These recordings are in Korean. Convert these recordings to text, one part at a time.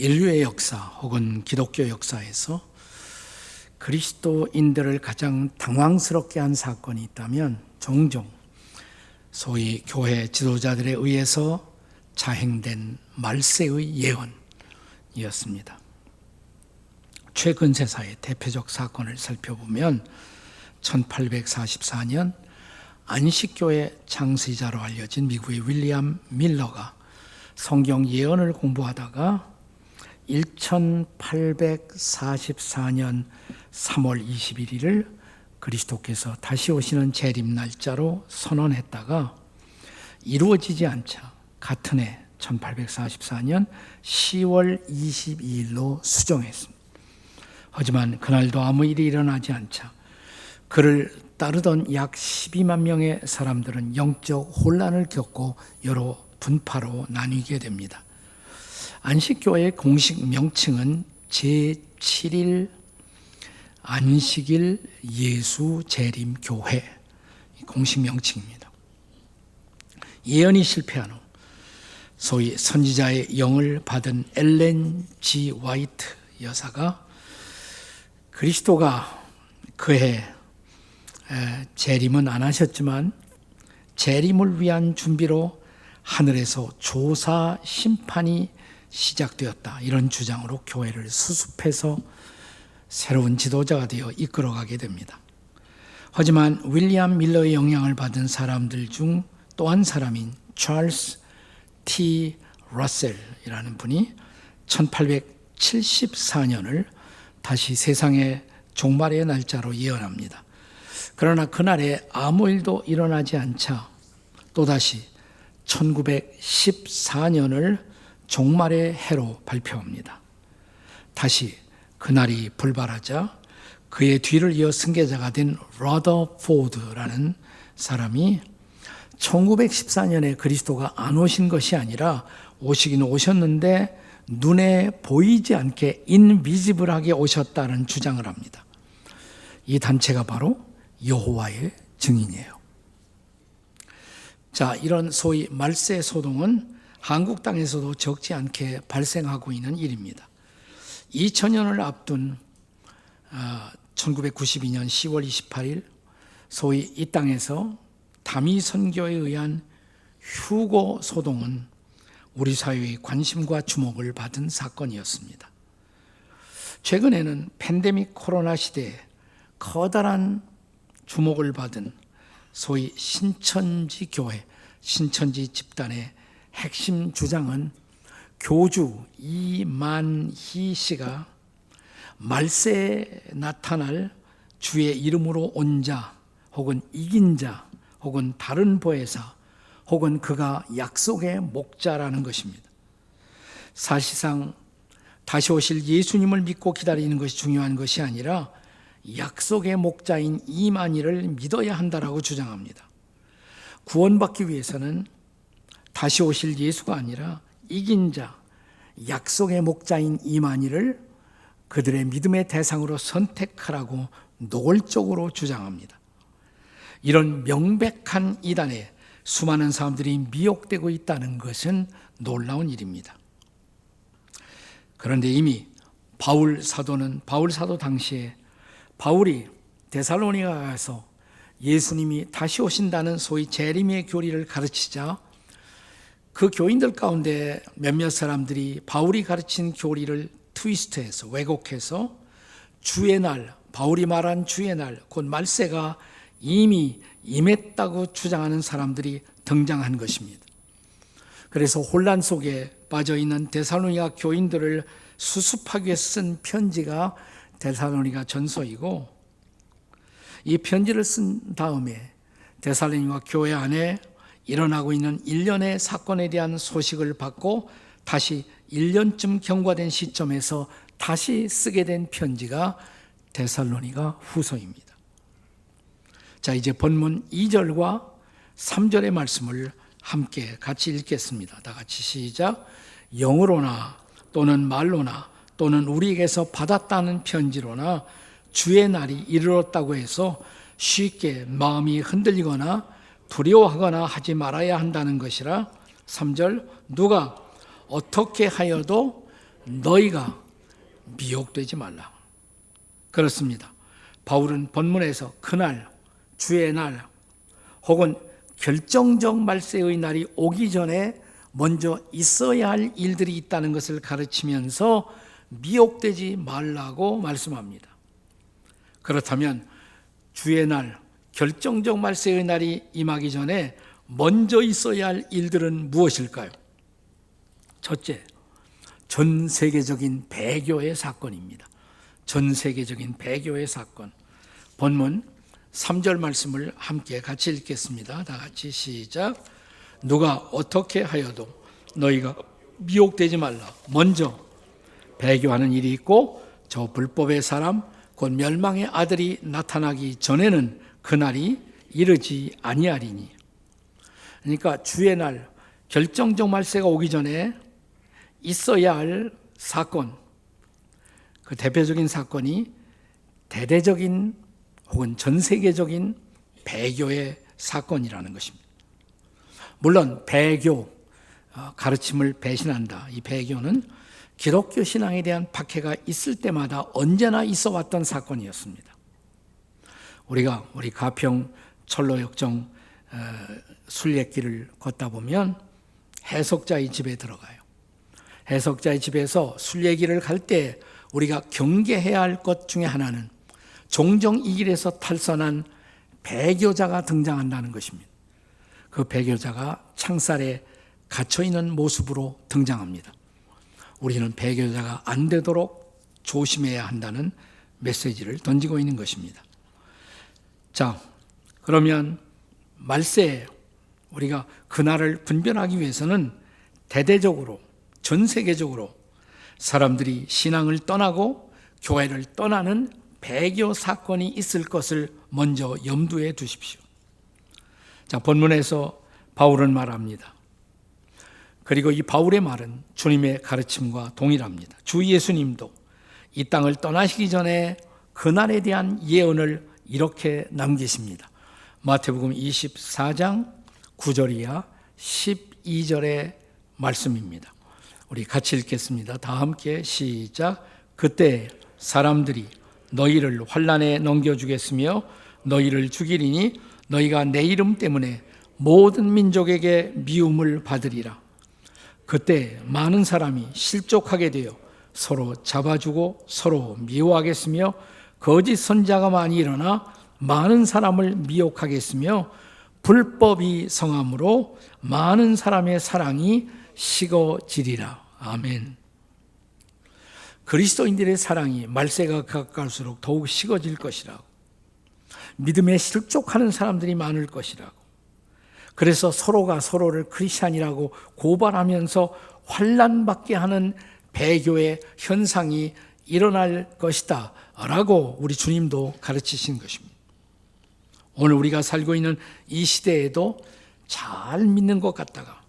인류의 역사 혹은 기독교 역사에서 그리스도인들을 가장 당황스럽게 한 사건이 있다면 종종 소위 교회 지도자들에 의해서 자행된 말세의 예언이었습니다. 최근세사의 대표적 사건을 살펴보면 1844년 안식교의 창시자로 알려진 미국의 윌리엄 밀러가 성경 예언을 공부하다가 1844년 3월 21일을 그리스도께서 다시 오시는 재림 날짜로 선언했다가 이루어지지 않자 같은 해 1844년 10월 22일로 수정했습니다. 하지만 그날도 아무 일이 일어나지 않자 그를 따르던 약 12만 명의 사람들은 영적 혼란을 겪고 여러 분파로 나뉘게 됩니다. 안식교회의 공식 명칭은 제7일 안식일 예수 재림 교회 공식 명칭입니다. 예언이 실패한 후 소위 선지자의 영을 받은 엘렌 G. 화이트 여사가 그리스도가 그해 재림은 안 하셨지만 재림을 위한 준비로 하늘에서 조사 심판이 시작되었다. 이런 주장으로 교회를 수습해서 새로운 지도자가 되어 이끌어가게 됩니다. 하지만 윌리엄 밀러의 영향을 받은 사람들 중 또 한 사람인 찰스 T. 러셀이라는 분이 1874년을 다시 세상의 종말의 날짜로 예언합니다. 그러나 그날에 아무 일도 일어나지 않자 또다시 1914년을 종말의 해로 발표합니다. 다시 그날이 불발하자 그의 뒤를 이어 승계자가 된 러더포드라는 사람이 1914년에 그리스도가 안 오신 것이 아니라 오시긴 오셨는데 눈에 보이지 않게 인비지블하게 오셨다는 주장을 합니다. 이 단체가 바로 여호와의 증인이에요. 자, 이런 소위 말세 소동은 한국 땅에서도 적지 않게 발생하고 있는 일입니다. 2000년을 앞둔 1992년 10월 28일 소위 이 땅에서 다미 선교에 의한 휴고 소동은 우리 사회의 관심과 주목을 받은 사건이었습니다. 최근에는 팬데믹 코로나 시대에 커다란 주목을 받은 소위 신천지 교회, 신천지 집단의 핵심 주장은 교주 이만희 씨가 말세에 나타날 주의 이름으로 온 자 혹은 이긴 자 혹은 다른 보혜사 혹은 그가 약속의 목자라는 것입니다. 사실상 다시 오실 예수님을 믿고 기다리는 것이 중요한 것이 아니라 약속의 목자인 이만희를 믿어야 한다라고 주장합니다. 구원받기 위해서는 다시 오실 예수가 아니라 이긴 자, 약속의 목자인 이만희를 그들의 믿음의 대상으로 선택하라고 노골적으로 주장합니다. 이런 명백한 이단에 수많은 사람들이 미혹되고 있다는 것은 놀라운 일입니다. 그런데 이미 바울 사도 당시에 바울이 데살로니가 가서 예수님이 다시 오신다는 소위 재림의 교리를 가르치자 그 교인들 가운데 몇몇 사람들이 바울이 가르친 교리를 트위스트해서 왜곡해서 주의 날, 바울이 말한 주의 날, 곧 말세가 이미 임했다고 주장하는 사람들이 등장한 것입니다. 그래서 혼란 속에 빠져있는 데살로니가 교인들을 수습하기 위해 쓴 편지가 데살로니가 전서이고 이 편지를 쓴 다음에 데살로니가 교회 안에 일어나고 있는 일련의 사건에 대한 소식을 받고 다시 1년쯤 경과된 시점에서 다시 쓰게 된 편지가 데살로니가 후서입니다. 자, 이제 본문 2절과 3절의 말씀을 함께 같이 읽겠습니다. 다 같이 시작. 영으로나 또는 말로나 또는 우리에게서 받았다는 편지로나 주의 날이 이르렀다고 해서 쉽게 마음이 흔들리거나 두려워하거나 하지 말아야 한다는 것이라. 3절. 누가 어떻게 하여도 너희가 미혹되지 말라. 그렇습니다. 바울은 본문에서 그날, 주의 날 혹은 결정적 말세의 날이 오기 전에 먼저 있어야 할 일들이 있다는 것을 가르치면서 미혹되지 말라고 말씀합니다. 그렇다면 주의 날, 결정적 말세의 날이 임하기 전에 먼저 있어야 할 일들은 무엇일까요? 첫째, 전 세계적인 배교의 사건입니다. 전 세계적인 배교의 사건. 본문 3절 말씀을 함께 같이 읽겠습니다. 다 같이 시작. 누가 어떻게 하여도 너희가 미혹되지 말라. 먼저 배교하는 일이 있고 저 불법의 사람 곧 멸망의 아들이 나타나기 전에는 그날이 이르지 아니하리니. 그러니까 주의 날 결정적 말세가 오기 전에 있어야 할 사건, 그 대표적인 사건이 대대적인 혹은 전 세계적인 배교의 사건이라는 것입니다. 물론 배교, 가르침을 배신한다. 이 배교는 기독교 신앙에 대한 박해가 있을 때마다 언제나 있어 왔던 사건이었습니다. 우리가 우리 가평 철로역정 순례길을 걷다 보면 해석자의 집에 들어가요. 해석자의 집에서 순례길을 갈 때 우리가 경계해야 할 것 중에 하나는 종종 이 길에서 탈선한 배교자가 등장한다는 것입니다. 그 배교자가 창살에 갇혀있는 모습으로 등장합니다. 우리는 배교자가 안 되도록 조심해야 한다는 메시지를 던지고 있는 것입니다. 자, 그러면 말세에 우리가 그날을 분별하기 위해서는 대대적으로 전 세계적으로 사람들이 신앙을 떠나고 교회를 떠나는 배교 사건이 있을 것을 먼저 염두에 두십시오. 자, 본문에서 바울은 말합니다. 그리고 이 바울의 말은 주님의 가르침과 동일합니다. 주 예수님도 이 땅을 떠나시기 전에 그날에 대한 예언을 이렇게 남기십니다. 마태복음 24장 9절이야 12절의 말씀입니다. 우리 같이 읽겠습니다. 다 함께 시작. 그때 사람들이 너희를 환난에 넘겨주겠으며 너희를 죽이리니 너희가 내 이름 때문에 모든 민족에게 미움을 받으리라. 그때 많은 사람이 실족하게 되어 서로 잡아주고 서로 미워하겠으며 거짓 선자가 많이 일어나 많은 사람을 미혹하겠으며 불법이 성함으로 많은 사람의 사랑이 식어지리라. 아멘. 그리스도인들의 사랑이 말세가 가까울수록 더욱 식어질 것이라고. 믿음에 실족하는 사람들이 많을 것이라고. 그래서 서로가 서로를 크리스찬이라고 고발하면서 환난받게 하는 배교의 현상이 일어날 것이다 라고 우리 주님도 가르치신 것입니다. 오늘 우리가 살고 있는 이 시대에도 잘 믿는 것 같다가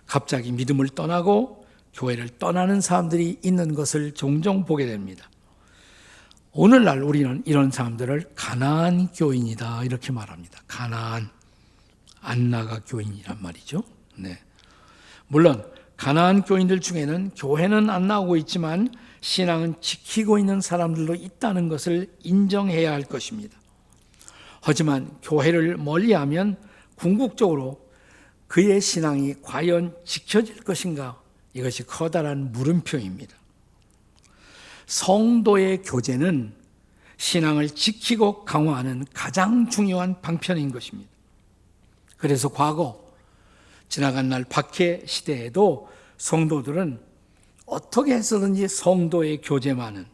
갑자기 믿음을 떠나고 교회를 떠나는 사람들이 있는 것을 종종 보게 됩니다. 오늘날 우리는 이런 사람들을 가나안 교인이다 이렇게 말합니다. 가나안, 안나가 교인이란 말이죠. 네. 물론 가나안 교인들 중에는 교회는 안 나오고 있지만 신앙은 지키고 있는 사람들도 있다는 것을 인정해야 할 것입니다. 하지만 교회를 멀리하면 궁극적으로 그의 신앙이 과연 지켜질 것인가? 이것이 커다란 물음표입니다. 성도의 교제는 신앙을 지키고 강화하는 가장 중요한 방편인 것입니다. 그래서 과거 지나간 날 박해 시대에도 성도들은 어떻게 해서든지 성도의 교제만은,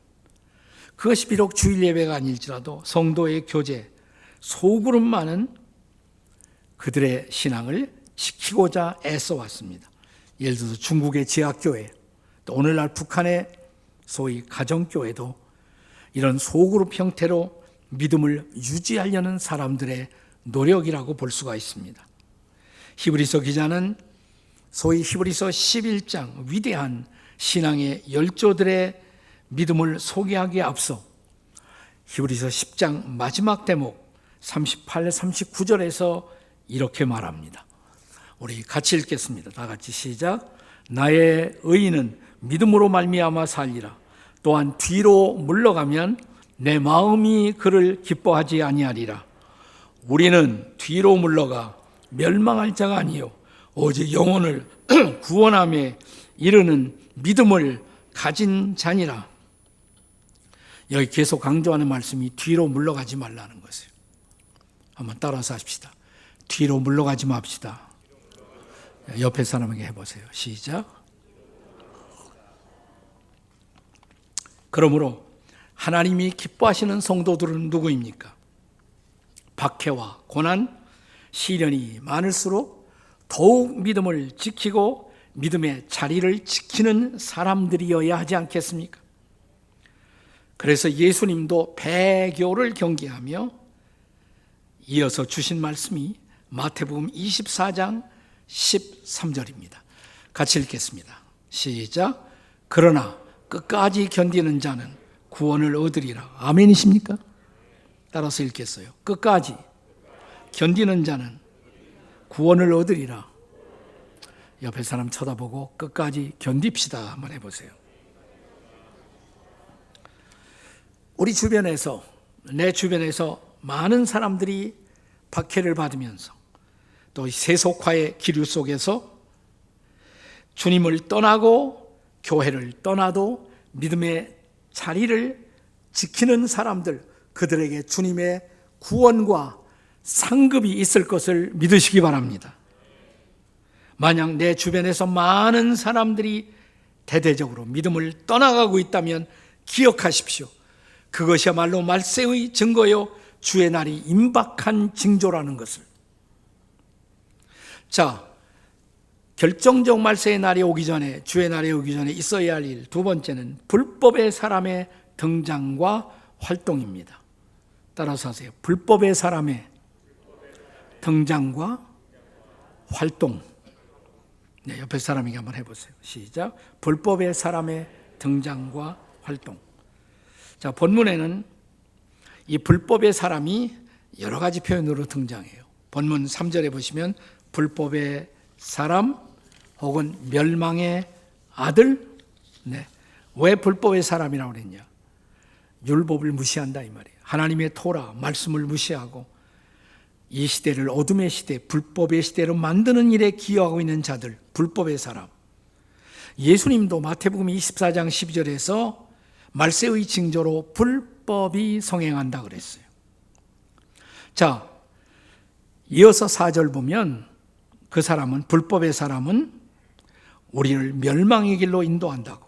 그것이 비록 주일 예배가 아닐지라도 성도의 교제, 소그룹만은 그들의 신앙을 지키고자 애써 왔습니다. 예를 들어서 중국의 지하교회, 또 오늘날 북한의 소위 가정교회도 이런 소그룹 형태로 믿음을 유지하려는 사람들의 노력이라고 볼 수가 있습니다. 히브리서 기자는 소위 히브리서 11장 위대한 신앙의 열조들의 믿음을 소개하기에 앞서 히브리서 10장 마지막 대목 38, 39절에서 이렇게 말합니다. 우리 같이 읽겠습니다. 다 같이 시작. 나의 의인은 믿음으로 말미암아 살리라. 또한 뒤로 물러가면 내 마음이 그를 기뻐하지 아니하리라. 우리는 뒤로 물러가 멸망할 자가 아니요 오직 영혼을 구원함에 이르는 믿음을 가진 자니라. 여기 계속 강조하는 말씀이 뒤로 물러가지 말라는 것이에요. 한번 따라서 하십시다. 뒤로 물러가지 맙시다. 옆에 사람에게 해보세요. 시작. 그러므로 하나님이 기뻐하시는 성도들은 누구입니까? 박해와 고난, 시련이 많을수록 더욱 믿음을 지키고 믿음의 자리를 지키는 사람들이어야 하지 않겠습니까? 그래서 예수님도 배교를 경계하며 이어서 주신 말씀이 마태복음 24장 13절입니다. 같이 읽겠습니다. 시작. 그러나 끝까지 견디는 자는 구원을 얻으리라. 아멘이십니까? 따라서 읽겠어요. 끝까지 견디는 자는 구원을 얻으리라. 옆에 사람 쳐다보고 끝까지 견딥시다 한번 해보세요. 우리 주변에서, 내 주변에서 많은 사람들이 박해를 받으면서 또 세속화의 기류 속에서 주님을 떠나고 교회를 떠나도 믿음의 자리를 지키는 사람들, 그들에게 주님의 구원과 상급이 있을 것을 믿으시기 바랍니다. 만약 내 주변에서 많은 사람들이 대대적으로 믿음을 떠나가고 있다면 기억하십시오. 그것이야말로 말세의 증거요 주의 날이 임박한 징조라는 것을. 자, 결정적 말세의 날이 오기 전에, 주의 날이 오기 전에 있어야 할 일, 두 번째는 불법의 사람의 등장과 활동입니다. 따라서 하세요. 불법의 사람의 등장과 활동. 네, 옆에 사람에게 한번 해보세요. 시작. 불법의 사람의 등장과 활동. 자, 본문에는 이 불법의 사람이 여러 가지 표현으로 등장해요. 본문 3절에 보시면 불법의 사람 혹은 멸망의 아들. 네. 왜 불법의 사람이라고 그랬냐? 율법을 무시한다 이 말이에요. 하나님의 토라, 말씀을 무시하고 이 시대를 어둠의 시대, 불법의 시대로 만드는 일에 기여하고 있는 자들, 불법의 사람. 예수님도 마태복음 24장 12절에서 말세의 징조로 불법이 성행한다 그랬어요. 자, 이어서 4절 보면 그 사람은, 불법의 사람은 우리를 멸망의 길로 인도한다고.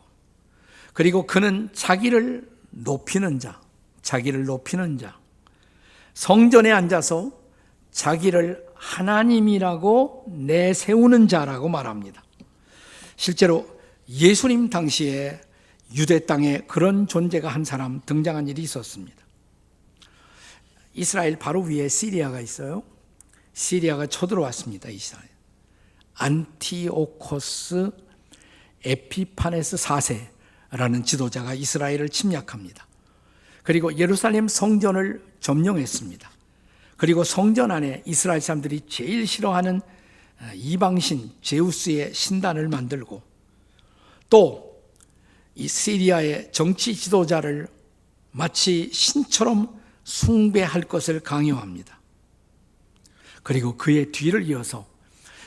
그리고 그는 자기를 높이는 자, 자기를 높이는 자, 성전에 앉아서 자기를 하나님이라고 내세우는 자라고 말합니다. 실제로 예수님 당시에 유대 땅에 그런 존재가 한 사람 등장한 일이 있었습니다. 이스라엘 바로 위에 시리아가 있어요. 시리아가 쳐들어왔습니다. 이스라엘. 안티오코스 에피파네스 4세라는 지도자가 이스라엘을 침략합니다. 그리고 예루살렘 성전을 점령했습니다. 그리고 성전 안에 이스라엘 사람들이 제일 싫어하는 이방신 제우스의 신단을 만들고 또 이 시리아의 정치 지도자를 마치 신처럼 숭배할 것을 강요합니다. 그리고 그의 뒤를 이어서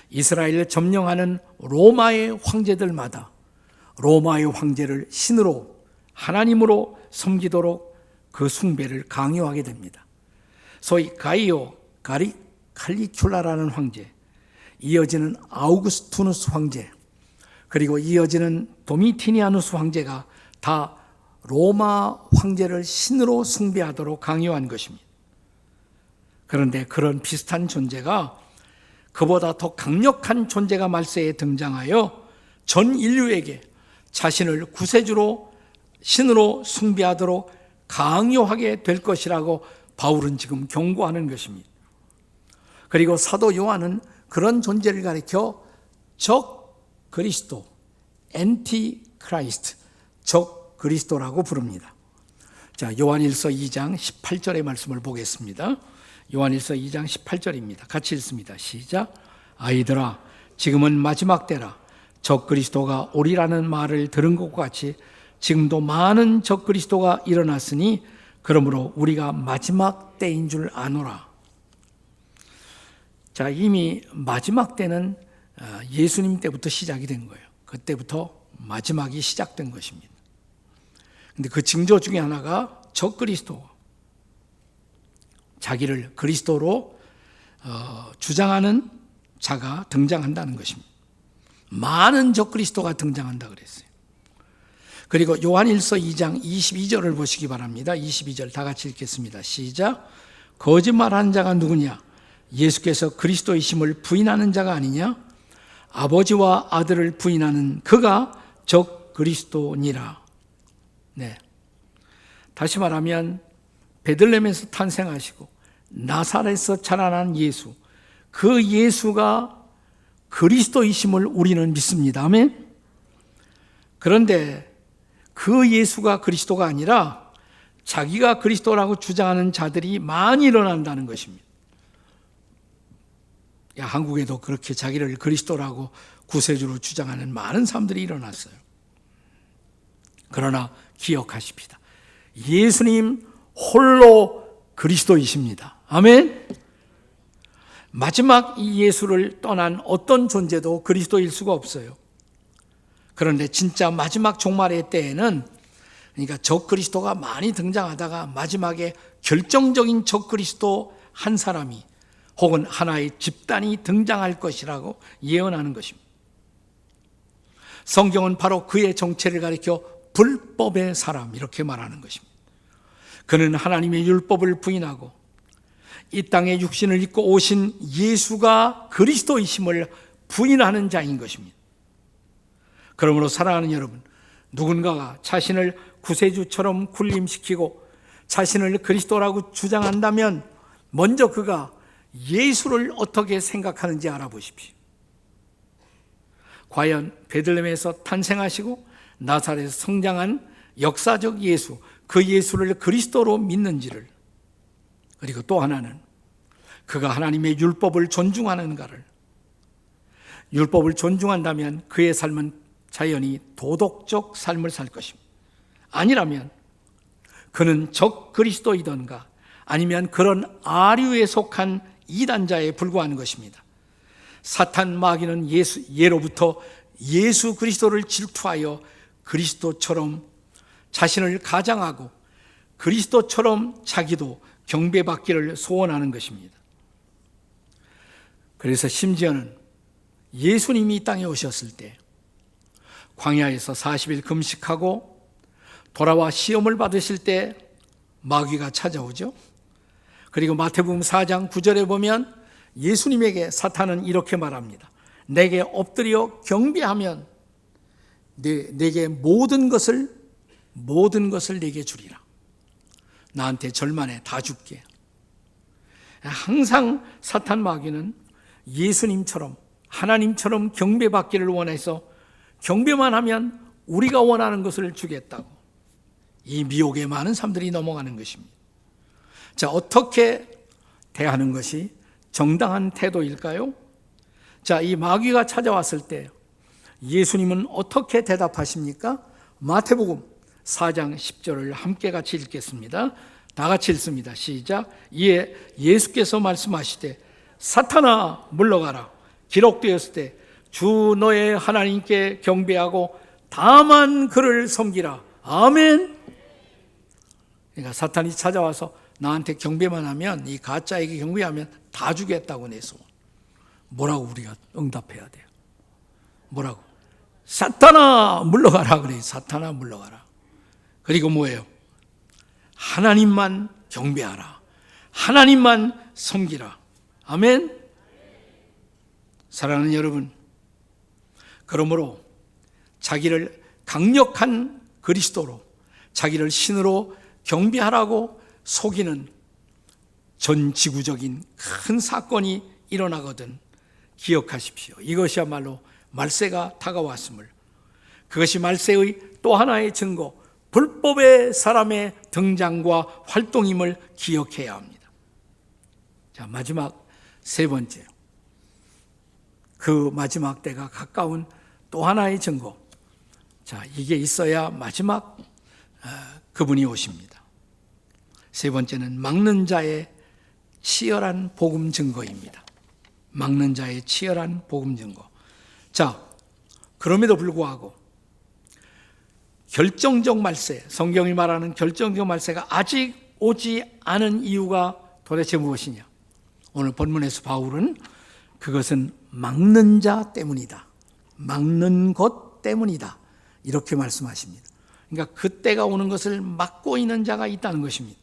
이스라엘을 점령하는 로마의 황제들마다 로마의 황제를 신으로 하나님으로 섬기도록 그 숭배를 강요하게 됩니다. 소위 가이오 칼리큘라라는 황제, 이어지는 아우구스투누스 황제, 그리고 이어지는 도미티니아누스 황제가 다 로마 황제를 신으로 숭배하도록 강요한 것입니다. 그런데 그런 비슷한 존재가, 그보다 더 강력한 존재가 말세에 등장하여 전 인류에게 자신을 구세주로 신으로 숭배하도록 강요하게 될 것이라고 바울은 지금 경고하는 것입니다. 그리고 사도 요한은 그런 존재를 가리켜 적 그리스도, 엔티 크라이스트, 적 그리스도라고 부릅니다. 자, 요한일서 2장 18절의 말씀을 보겠습니다. 요한일서 2장 18절입니다. 같이 읽습니다. 시작. 아이들아, 지금은 마지막 때라. 적그리스도가 오리라는 말을 들은 것과 같이 지금도 많은 적그리스도가 일어났으니 그러므로 우리가 마지막 때인 줄 아노라. 자, 이미 마지막 때는 예수님 때부터 시작이 된 거예요. 그때부터 마지막이 시작된 것입니다. 근데 그 징조 중에 하나가 적그리스도, 자기를 그리스도로 주장하는 자가 등장한다는 것입니다. 많은 적그리스도가 등장한다 그랬어요. 그리고 요한일서 2장 22절을 보시기 바랍니다. 22절 다 같이 읽겠습니다. 시작. 거짓말하는 자가 누구냐? 예수께서 그리스도이심을 부인하는 자가 아니냐? 아버지와 아들을 부인하는 그가 적그리스도니라. 네. 다시 말하면 베들레헴에서 탄생하시고 나사렛에서 자라난 예수, 그 예수가 그리스도이심을 우리는 믿습니다. 아멘. 그런데 그 예수가 그리스도가 아니라 자기가 그리스도라고 주장하는 자들이 많이 일어난다는 것입니다. 한국에도 그렇게 자기를 그리스도라고 구세주로 주장하는 많은 사람들이 일어났어요. 그러나 기억하십시다. 예수님 홀로 그리스도이십니다. 아멘. 마지막 이 예수를 떠난 어떤 존재도 그리스도일 수가 없어요. 그런데 진짜 마지막 종말의 때에는, 그러니까 적그리스도가 많이 등장하다가 마지막에 결정적인 적그리스도 한 사람이 혹은 하나의 집단이 등장할 것이라고 예언하는 것입니다. 성경은 바로 그의 정체를 가리켜 불법의 사람 이렇게 말하는 것입니다. 그는 하나님의 율법을 부인하고 이 땅에 육신을 입고 오신 예수가 그리스도이심을 부인하는 자인 것입니다. 그러므로 사랑하는 여러분, 누군가가 자신을 구세주처럼 군림시키고 자신을 그리스도라고 주장한다면 먼저 그가 예수를 어떻게 생각하는지 알아보십시오. 과연 베들레헴에서 탄생하시고 나사렛에서 성장한 역사적 예수, 그 예수를 그리스도로 믿는지를, 그리고 또 하나는 그가 하나님의 율법을 존중하는가를. 율법을 존중한다면 그의 삶은 자연히 도덕적 삶을 살 것입니다. 아니라면 그는 적그리스도이던가 아니면 그런 아류에 속한 이단자에 불과한 것입니다. 사탄 마귀는 예로부터 예수 그리스도를 질투하여 그리스도처럼 자신을 가장하고 그리스도처럼 자기도 경배받기를 소원하는 것입니다. 그래서 심지어는 예수님이 이 땅에 오셨을 때 광야에서 40일 금식하고 돌아와 시험을 받으실 때 마귀가 찾아오죠. 그리고 마태복음 4장 9절에 보면 예수님에게 사탄은 이렇게 말합니다. 내게 엎드려 경배하면 내게 모든 것을 내게 주리라. 나한테 절만해 다 줄게. 항상 사탄 마귀는 예수님처럼 하나님처럼 경배받기를 원해서 경배만 하면 우리가 원하는 것을 주겠다고 이 미혹에 많은 사람들이 넘어가는 것입니다. 자, 어떻게 대하는 것이 정당한 태도일까요? 자, 이 마귀가 찾아왔을 때 예수님은 어떻게 대답하십니까? 마태복음 4장 10절을 함께 같이 읽겠습니다. 다 같이 읽습니다. 시작. 이에 예수께서 말씀하시되 사탄아 물러가라. 기록되었을 때 주 너의 하나님께 경배하고 다만 그를 섬기라. 아멘. 그러니까 사탄이 찾아와서 나한테 경배만 하면, 이 가짜에게 경배하면 다 주겠다고 내 소원. 뭐라고 우리가 응답해야 돼요? 뭐라고? 사탄아 물러가라 그래. 사탄아 물러가라. 그리고 뭐예요? 하나님만 경배하라. 하나님만 섬기라. 아멘. 사랑하는 여러분, 그러므로 자기를 강력한 그리스도로, 자기를 신으로 경배하라고 속이는 전 지구적인 큰 사건이 일어나거든 기억하십시오. 이것이야말로 말세가 다가왔음을, 그것이 말세의 또 하나의 증거, 불법의 사람의 등장과 활동임을 기억해야 합니다. 자, 마지막 세 번째, 그 마지막 때가 가까운 또 하나의 증거. 자, 이게 있어야 마지막 그분이 오십니다. 세 번째는 막는 자의 치열한 복음 증거입니다. 막는 자의 치열한 복음 증거. 자, 그럼에도 불구하고 결정적 말세, 성경이 말하는 결정적 말세가 아직 오지 않은 이유가 도대체 무엇이냐? 오늘 본문에서 바울은 그것은 막는 자 때문이다. 막는 것 때문이다. 이렇게 말씀하십니다. 그러니까 그때가 오는 것을 막고 있는 자가 있다는 것입니다.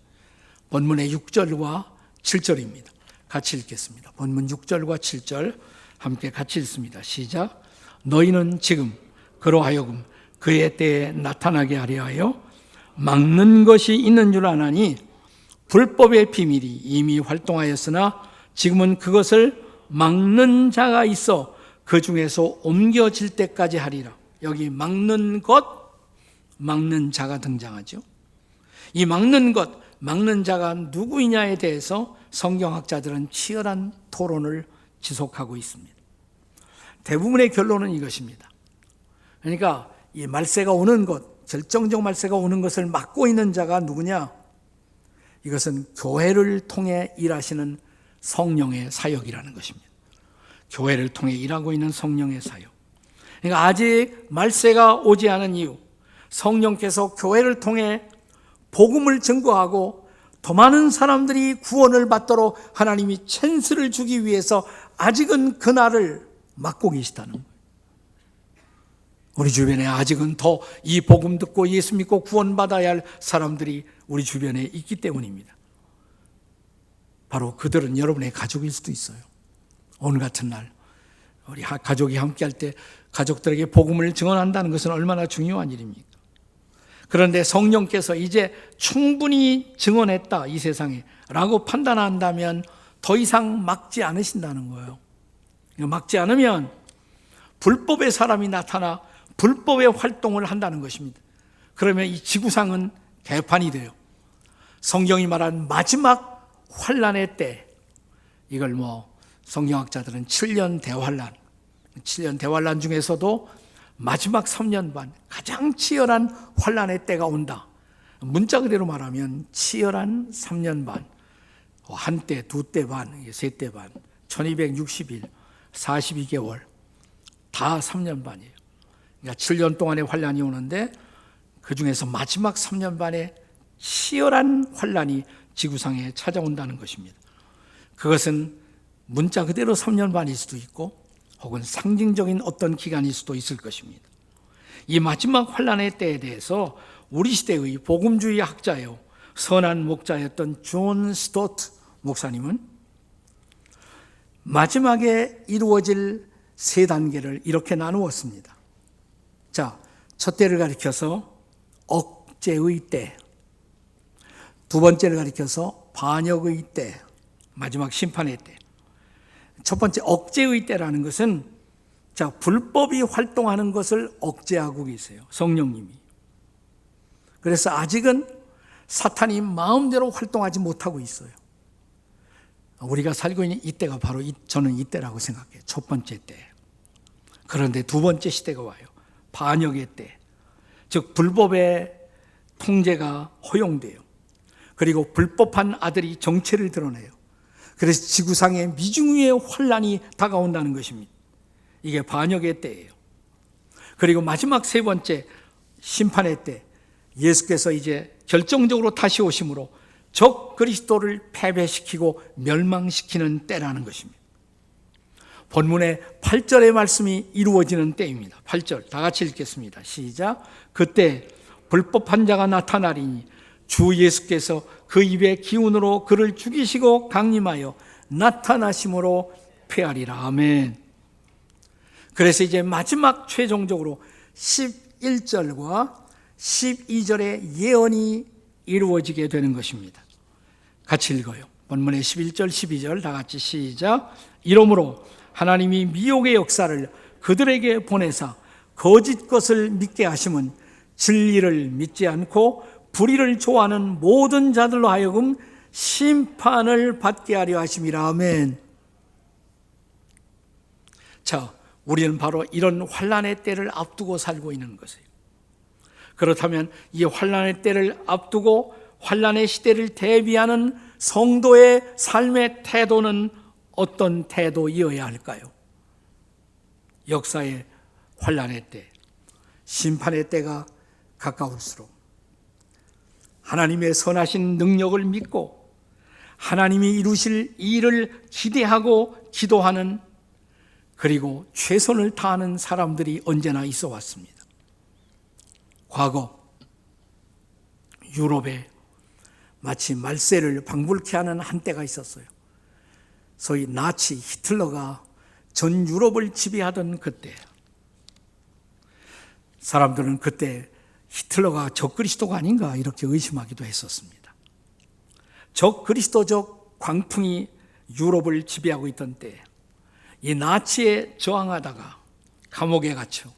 본문의 6절과 7절입니다. 같이 읽겠습니다. 본문 6절과 7절 함께 같이 읽습니다. 시작. 너희는 지금 그로 하여금 그의 때에 나타나게 하려 하여 막는 것이 있는 줄 아나니 불법의 비밀이 이미 활동하였으나 지금은 그것을 막는 자가 있어 그 중에서 옮겨질 때까지 하리라. 여기 막는 것, 막는 자가 등장하죠. 이 막는 것, 막는 자가 누구이냐에 대해서 성경학자들은 치열한 토론을 지속하고 있습니다. 대부분의 결론은 이것입니다. 그러니까 이 말세가 오는 것, 결정적 말세가 오는 것을 막고 있는 자가 누구냐? 이것은 교회를 통해 일하시는 성령의 사역이라는 것입니다. 교회를 통해 일하고 있는 성령의 사역. 그러니까 아직 말세가 오지 않은 이유, 성령께서 교회를 통해 복음을 증거하고 더 많은 사람들이 구원을 받도록 하나님이 찬스를 주기 위해서 아직은 그날을 막고 계시다는 거예요. 우리 주변에 아직은 더 이 복음 듣고 예수 믿고 구원받아야 할 사람들이 우리 주변에 있기 때문입니다. 바로 그들은 여러분의 가족일 수도 있어요. 오늘 같은 날 우리 가족이 함께할 때 가족들에게 복음을 증언한다는 것은 얼마나 중요한 일입니까? 그런데 성령께서 이제 충분히 증언했다 이 세상에 라고 판단한다면 더 이상 막지 않으신다는 거예요. 막지 않으면 불법의 사람이 나타나 불법의 활동을 한다는 것입니다. 그러면 이 지구상은 개판이 돼요. 성경이 말한 마지막 환란의 때, 이걸 성경학자들은 7년 대환란, 7년 대환란 중에서도 마지막 3년 반 가장 치열한 환란의 때가 온다. 문자 그대로 말하면 치열한 3년 반, 한때, 두때 반, 세때 반, 1260일, 42개월 다 3년 반이에요. 그러니까 7년 동안의 환란이 오는데 그 중에서 마지막 3년 반에 치열한 환란이 지구상에 찾아온다는 것입니다. 그것은 문자 그대로 3년 반일 수도 있고 혹은 상징적인 어떤 기간일 수도 있을 것입니다. 이 마지막 환란의 때에 대해서 우리 시대의 복음주의 학자요 선한 목자였던 존 스토트 목사님은 마지막에 이루어질 세 단계를 이렇게 나누었습니다. 자, 첫 때를 가리켜서 억제의 때, 두 번째를 가리켜서 반역의 때, 마지막 심판의 때. 첫 번째 억제의 때라는 것은 불법이 활동하는 것을 억제하고 계세요. 성령님이. 그래서 아직은 사탄이 마음대로 활동하지 못하고 있어요. 우리가 살고 있는 이때가 바로 저는 이때라고 생각해요. 첫 번째 때. 그런데 두 번째 시대가 와요. 반역의 때. 즉 불법의 통제가 허용돼요. 그리고 불법한 아들이 정체를 드러내요. 그래서 지구상에 미중위의 환란이 다가온다는 것입니다. 이게 반역의 때예요. 그리고 마지막 세 번째 심판의 때, 예수께서 이제 결정적으로 다시 오심으로 적 그리스도를 패배시키고 멸망시키는 때라는 것입니다. 본문의 8절의 말씀이 이루어지는 때입니다. 8절 다 같이 읽겠습니다. 시작. 그때 불법한 자가 나타나리니 주 예수께서 그 입의 기운으로 그를 죽이시고 강림하여 나타나심으로 패하리라. 아멘. 그래서 이제 마지막 최종적으로 11절과 12절의 예언이 이루어지게 되는 것입니다. 같이 읽어요. 본문의 11절, 12절 다 같이 시작. 이러므로 하나님이 미혹의 역사를 그들에게 보내사 거짓 것을 믿게 하심은 진리를 믿지 않고 불의를 좋아하는 모든 자들로 하여금 심판을 받게 하려 하심이라. 아멘. 자, 우리는 바로 이런 환난의 때를 앞두고 살고 있는 것이에요. 그렇다면 이 환난의 때를 앞두고 환난의 시대를 대비하는 성도의 삶의 태도는 어떤 태도이어야 할까요? 역사의 환난의 때, 심판의 때가 가까울수록 하나님의 선하신 능력을 믿고 하나님이 이루실 일을 기대하고 기도하는, 그리고 최선을 다하는 사람들이 언제나 있어 왔습니다. 과거 유럽에 마치 말세를 방불케 하는 한때가 있었어요. 소위 나치 히틀러가 전 유럽을 지배하던 그때, 사람들은 그때 히틀러가 적그리스도가 아닌가 이렇게 의심하기도 했었습니다. 적그리스도적 광풍이 유럽을 지배하고 있던 때, 이 나치에 저항하다가 감옥에 갇혀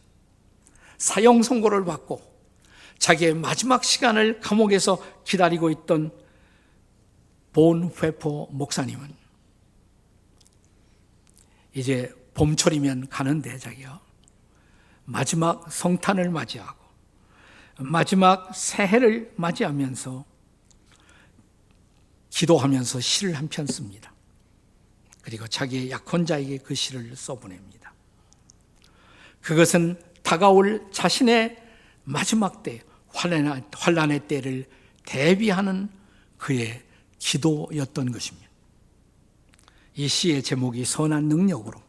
사형 선고를 받고 자기의 마지막 시간을 감옥에서 기다리고 있던 본회포 목사님은 이제 봄철이면 가는데 자기가 마지막 성탄을 맞이하고 마지막 새해를 맞이하면서 기도하면서 시를 한 편 씁니다. 그리고 자기의 약혼자에게 그 시를 써보냅니다. 그것은 다가올 자신의 마지막 때, 환난의 때를 대비하는 그의 기도였던 것입니다. 이 시의 제목이 선한 능력으로,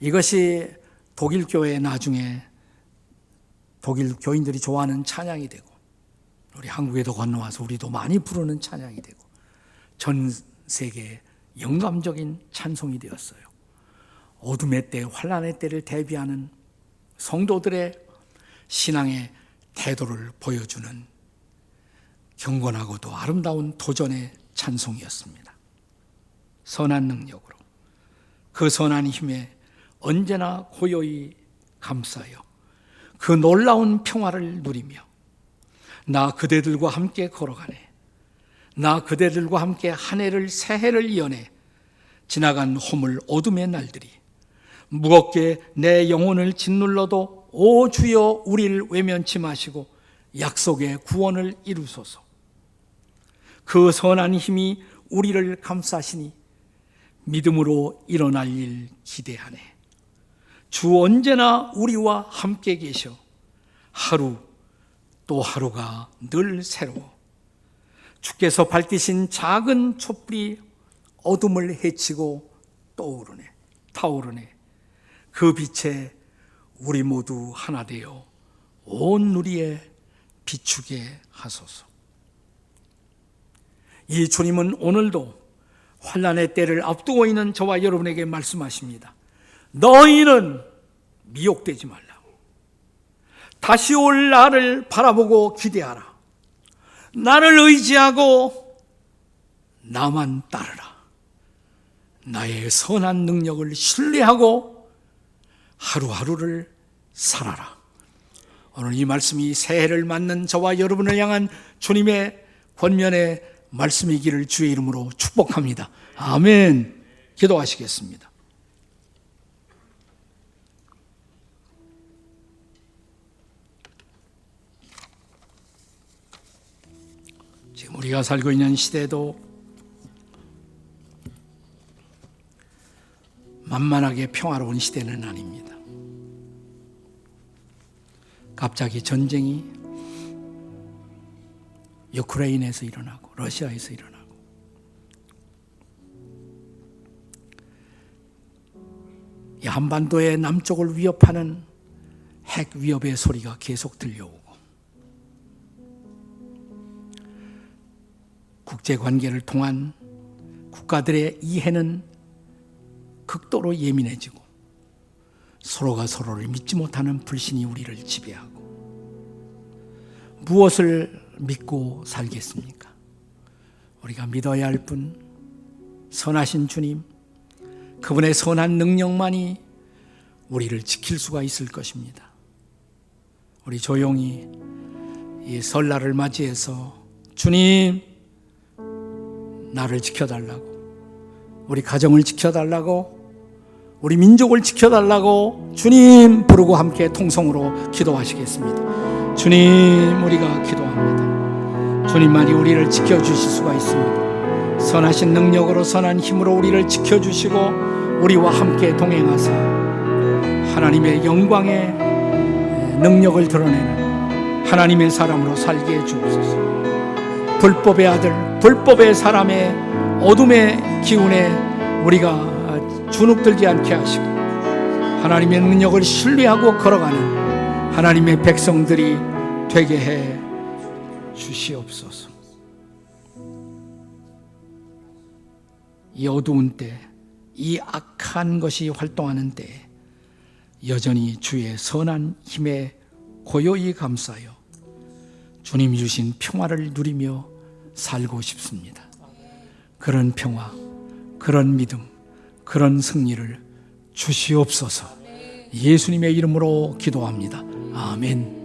이것이 독일 교회에 나중에 독일 교인들이 좋아하는 찬양이 되고 우리 한국에도 건너와서 우리도 많이 부르는 찬양이 되고 전 세계에 영감적인 찬송이 되었어요. 어둠의 때, 환난의 때를 대비하는 성도들의 신앙의 태도를 보여주는 경건하고도 아름다운 도전의 찬송이었습니다. 선한 능력으로 그 선한 힘에 언제나 고요히 감싸여 그 놀라운 평화를 누리며 나 그대들과 함께 걸어가네, 나 그대들과 함께 한 해를 새해를 이어내 지나간 허물 어둠의 날들이 무겁게 내 영혼을 짓눌러도 오 주여 우리를 외면치 마시고 약속의 구원을 이루소서. 그 선한 힘이 우리를 감싸시니 믿음으로 일어날 일 기대하네. 주 언제나 우리와 함께 계셔 하루 또 하루가 늘 새로워. 주께서 밝히신 작은 촛불이 어둠을 헤치고 타오르네. 그 빛에 우리 모두 하나 되어 온 누리에 비추게 하소서. 이 주님은 오늘도 환난의 때를 앞두고 있는 저와 여러분에게 말씀하십니다. 너희는 미혹되지 말라. 다시 올 나를 바라보고 기대하라. 나를 의지하고 나만 따르라. 나의 선한 능력을 신뢰하고 하루하루를 살아라. 오늘 이 말씀이 새해를 맞는 저와 여러분을 향한 주님의 권면의 말씀이기를 주의 이름으로 축복합니다. 아멘. 기도하시겠습니다. 지금 우리가 살고 있는 시대도 만만하게 평화로운 시대는 아닙니다. 갑자기 전쟁이 우크라이나에서 일어나고 러시아에서 일어나고 이 한반도의 남쪽을 위협하는 핵 위협의 소리가 계속 들려오고 국제관계를 통한 국가들의 이해는 극도로 예민해지고 서로가 서로를 믿지 못하는 불신이 우리를 지배하고 무엇을 믿고 살겠습니까? 우리가 믿어야 할 분, 선하신 주님, 그분의 선한 능력만이 우리를 지킬 수가 있을 것입니다. 우리 조용히 이 설날을 맞이해서 주님, 나를 지켜달라고, 우리 가정을 지켜달라고, 우리 민족을 지켜달라고 주님 부르고 함께 통성으로 기도하시겠습니다. 주님, 우리가 기도합니다. 주님만이 우리를 지켜주실 수가 있습니다. 선하신 능력으로 선한 힘으로 우리를 지켜주시고 우리와 함께 동행하사 하나님의 영광의 능력을 드러내는 하나님의 사람으로 살게 해주옵소서. 불법의 아들, 불법의 사람의 어둠의 기운에 우리가 주눅들지 않게 하시고 하나님의 능력을 신뢰하고 걸어가는 하나님의 백성들이 되게 해 주시옵소서. 이 어두운 때, 이 악한 것이 활동하는 때 여전히 주의 선한 힘에 고요히 감싸여 주님이 주신 평화를 누리며 살고 싶습니다. 그런 평화, 그런 믿음, 그런 승리를 주시옵소서. 예수님의 이름으로 기도합니다. 아멘.